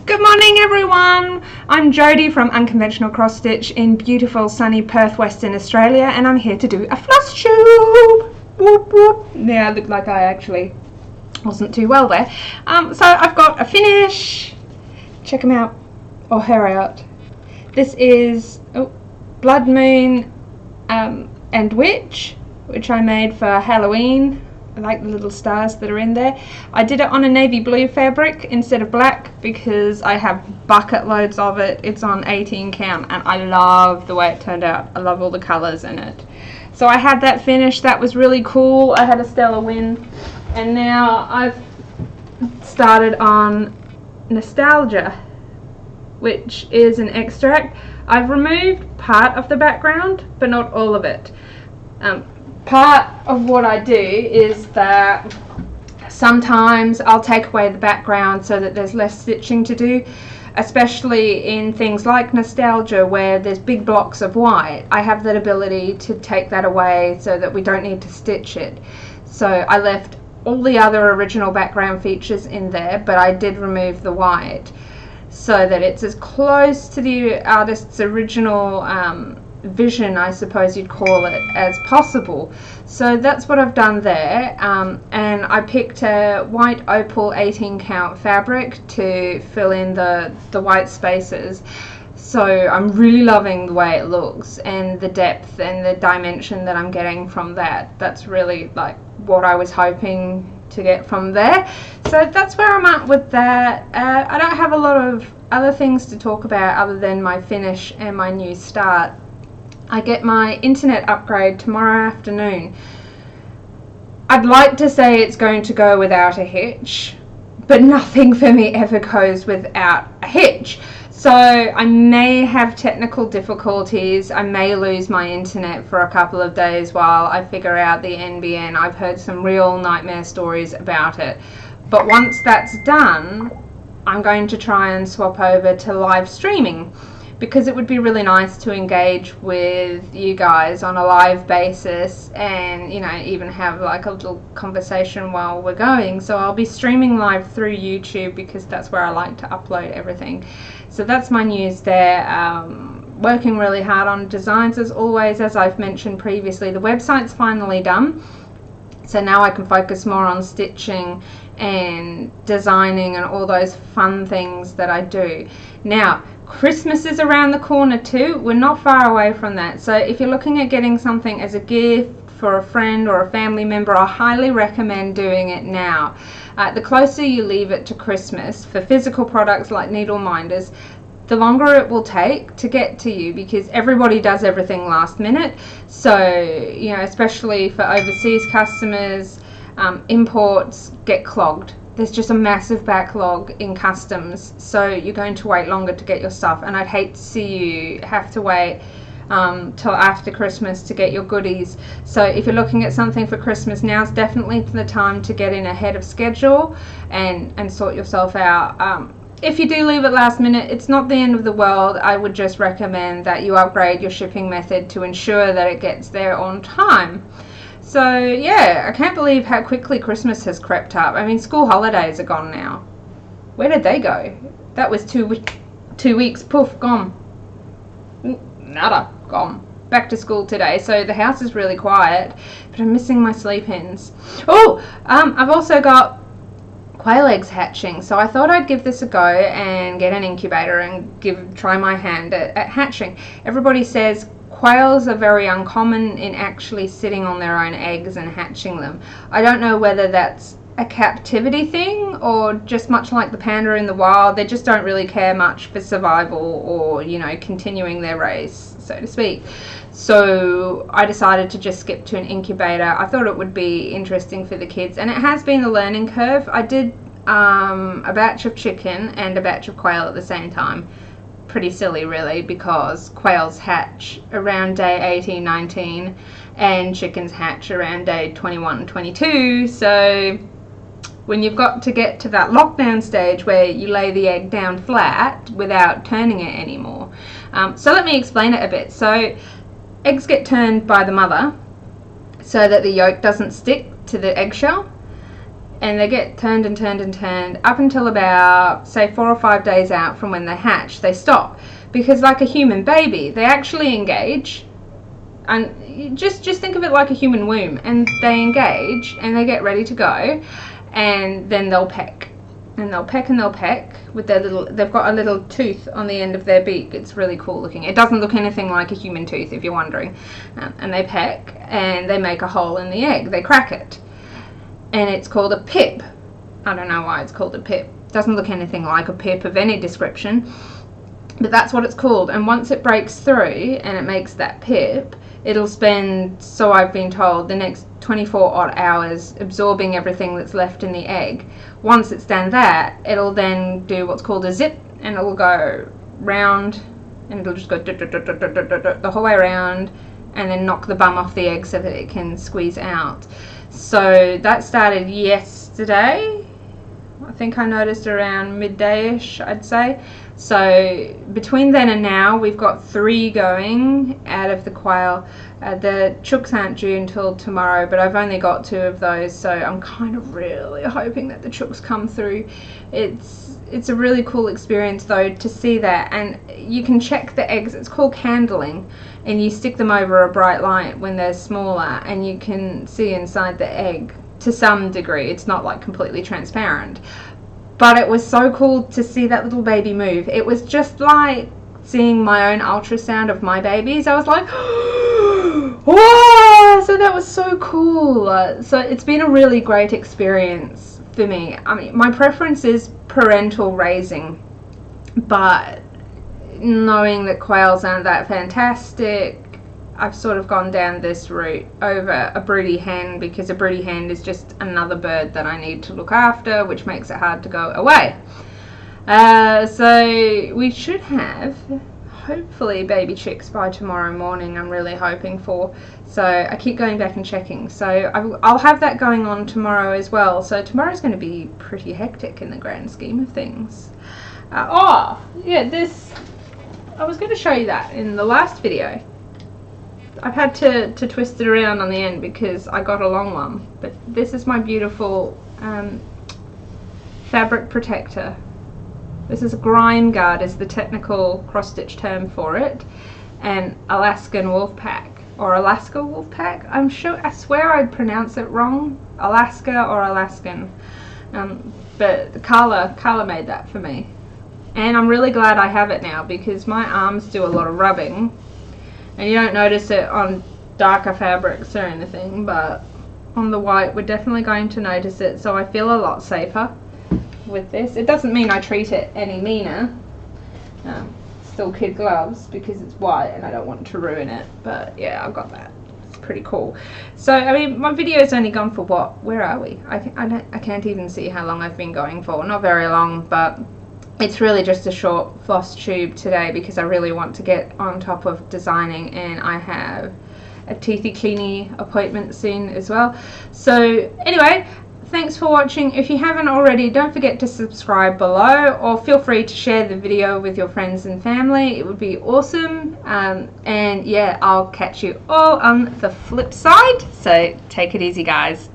Good morning everyone! I'm Jodie from Unconventional Cross Stitch in beautiful sunny Perth, Western Australia, and I'm here to do a floss tube! Whoop whoop! Yeah, I look like I actually wasn't too well there. So I've got a finish. Check them out, or her out. This is Blood Moon and Witch, which I made for Halloween. I like the little stars that are in there. I did it on a navy blue fabric instead of black because I have bucket loads of it. It's on 18 count and I love the way it turned out. I love all the colours in it. So I had that finished. That was really cool. I had a stellar win. And now I've started on Nostalgia, which is an extract. I've removed part of the background, but not all of it. Part of what I do is that sometimes I'll take away the background so that there's less stitching to do, especially in things like Nostalgia where there's big blocks of white. I have that ability to take that away so that we don't need to stitch it. So I left all the other original background features in there, but I did remove the white so that it's as close to the artist's original vision, I suppose you'd call it, as possible. So that's what I've done there, and I picked a white opal 18 count fabric to fill in the white spaces. So I'm really loving the way it looks and the depth and the dimension that I'm getting from that. That's really like what I was hoping to get from there. So that's where I'm at with that. I don't have a lot of other things to talk about other than my finish and my new start. I get my internet upgrade tomorrow afternoon. I'd like to say it's going to go without a hitch, but nothing for me ever goes without a hitch. So I may have technical difficulties. I may lose my internet for a couple of days while I figure out the NBN. I've heard some real nightmare stories about it. But once that's done, I'm going to try and swap over to live streaming, because it would be really nice to engage with you guys on a live basis and, you know, even have like a little conversation while we're going. So I'll be streaming live through YouTube because that's where I like to upload everything. So that's my news there. Working really hard on designs as always. As I've mentioned previously, the website's finally done. So now I can focus more on stitching and designing and all those fun things that I do. Now, Christmas is around the corner too. We're not far away from that. So if you're looking at getting something as a gift for a friend or a family member, I highly recommend doing it now. The closer you leave it to Christmas for physical products like needle minders, the longer it will take to get to you, because everybody does everything last minute. So, you know, especially for overseas customers, imports get clogged. There's just a massive backlog in customs, so you're going to wait longer to get your stuff, and I'd hate to see you have to wait till after Christmas to get your goodies. So if you're looking at something for Christmas, now's definitely the time to get in ahead of schedule and sort yourself out. If you do leave it last minute, it's not the end of the world. I would just recommend that you upgrade your shipping method to ensure that it gets there on time. So yeah, I can't believe how quickly Christmas has crept up. I mean, school holidays are gone now. Where did they go? That was 2 weeks, poof, gone. Nada, gone. Back to school today, so the house is really quiet, but I'm missing my sleep-ins. Oh, I've also got quail eggs hatching, so I thought I'd give this a go and get an incubator and try my hand at hatching. Everybody says quails are very uncommon in actually sitting on their own eggs and hatching them. I don't know whether that's a captivity thing or just much like the panda in the wild, they just don't really care much for survival or, you know, continuing their race, so to speak. So I decided to just skip to an incubator. I thought it would be interesting for the kids, and it has been a learning curve. I did a batch of chicken and a batch of quail at the same time. Pretty silly really, because quails hatch around day 18, 19 and chickens hatch around day 21, 22. So when you've got to get to that lockdown stage where you lay the egg down flat without turning it anymore. So let me explain it a bit. So eggs get turned by the mother so that the yolk doesn't stick to the eggshell. and they get turned and turned and turned up until about, say, 4 or 5 days out from when they hatch. They stop, because like a human baby, they actually engage, and just think of it like a human womb, and they engage and they get ready to go, and then they'll peck, and they'll peck and they'll peck with their little, they've got a little tooth on the end of their beak. It's really cool looking. It doesn't look anything like a human tooth, if you're wondering. And they peck and they make a hole in the egg. They crack it, and it's called a pip. I don't know why it's called a pip. Doesn't look anything like a pip of any description, but that's what it's called. And once it breaks through and it makes that pip, it'll spend, so I've been told, the next 24 odd hours absorbing everything that's left in the egg. Once it's done that, it'll then do what's called a zip, and it'll go round, and it'll just go the whole way around, and then knock the bum off the egg so that it can squeeze out. So that started yesterday. I think I noticed around midday-ish, I'd say. So between then and now, we've got 3 going out of the quail. The chooks aren't due until tomorrow, but I've only got 2 of those, so I'm kind of really hoping that the chooks come through. It's a really cool experience though to see that, and you can check the eggs. It's called candling, and you stick them over a bright light when they're smaller, and you can see inside the egg to some degree. It's not like completely transparent, but it was so cool to see that little baby move. It was just like seeing my own ultrasound of my babies. I was like, whoa! So that was so cool. So it's been a really great experience for me. I mean, my preference is parental raising, but knowing that quails aren't that fantastic, I've sort of gone down this route over a broody hen, because a broody hen is just another bird that I need to look after, which makes it hard to go away. So we should have, hopefully, baby chicks by tomorrow morning. I'm really hoping for. So I keep going back and checking. So I'll have that going on tomorrow as well. So tomorrow's going to be pretty hectic in the grand scheme of things. Oh, yeah, this, I was going to show you that in the last video. I've had to twist it around on the end because I got a long one. But this is my beautiful fabric protector. This is Grime Guard, is the technical cross-stitch term for it, and Alaskan Wolfpack, or Alaska Wolfpack. I swear I'd pronounce it wrong, Alaska or Alaskan, but Carla made that for me, and I'm really glad I have it now, because my arms do a lot of rubbing, and you don't notice it on darker fabrics or anything, but on the white we're definitely going to notice it, so I feel a lot safer with this. It doesn't mean I treat it any meaner. Still kid gloves because it's white and I don't want to ruin it, but yeah, I've got that. It's pretty cool. So I mean, my video's only gone for what? Where are we? I can't even see how long I've been going for. Not very long, but it's really just a short floss tube today because I really want to get on top of designing, and I have a teethy cleany appointment soon as well. So anyway, thanks for watching. If you haven't already, don't forget to subscribe below, or feel free to share the video with your friends and family. It would be awesome. And yeah, I'll catch you all on the flip side. So take it easy, guys.